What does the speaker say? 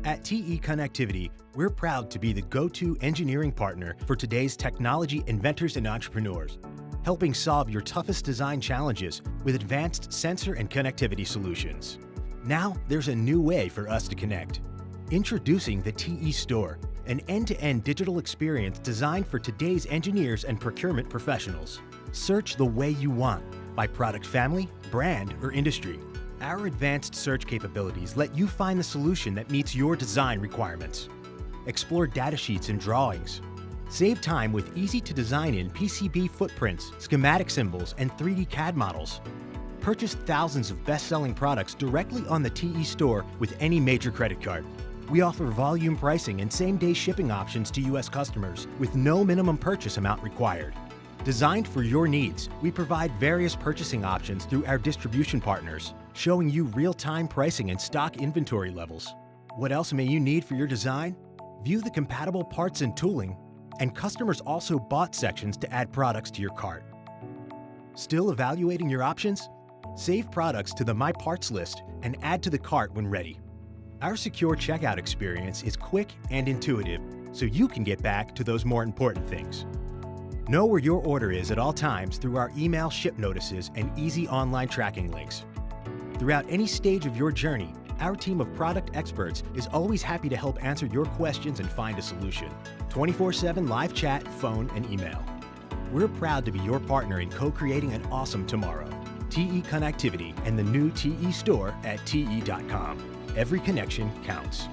At TE Connectivity, we're proud to be the go-to engineering partner for today's technology inventors and entrepreneurs, helping solve your toughest design challenges with advanced sensor and connectivity solutions. Now, there's a new way for us to connect. Introducing the TE Store, an end-to-end digital experience designed for today's engineers and procurement professionals. Search the way you want, by product family, brand, or industry. Our advanced search capabilities let you find the solution that meets your design requirements. Explore datasheets and drawings. Save time with easy-to-design-in PCB footprints, schematic symbols, and 3D CAD models. Purchase thousands of best-selling products directly on the TE Store with any major credit card. We offer volume pricing and same-day shipping options to U.S. customers with no minimum purchase amount required. Designed for your needs, we provide various purchasing options through our distribution partners, showing you real-time pricing and stock inventory levels. What else may you need for your design? View the compatible parts and tooling, and customers also bought sections to add products to your cart. Still evaluating your options? Save products to the My Parts list and add to the cart when ready. Our secure checkout experience is quick and intuitive, so you can get back to those more important things. Know where your order is at all times through our email ship notices and easy online tracking links. Throughout any stage of your journey, our team of product experts is always happy to help answer your questions and find a solution. 24/7 live chat, phone, and email. We're proud to be your partner in co-creating an awesome tomorrow. TE Connectivity and the new TE Store at te.com. Every connection counts.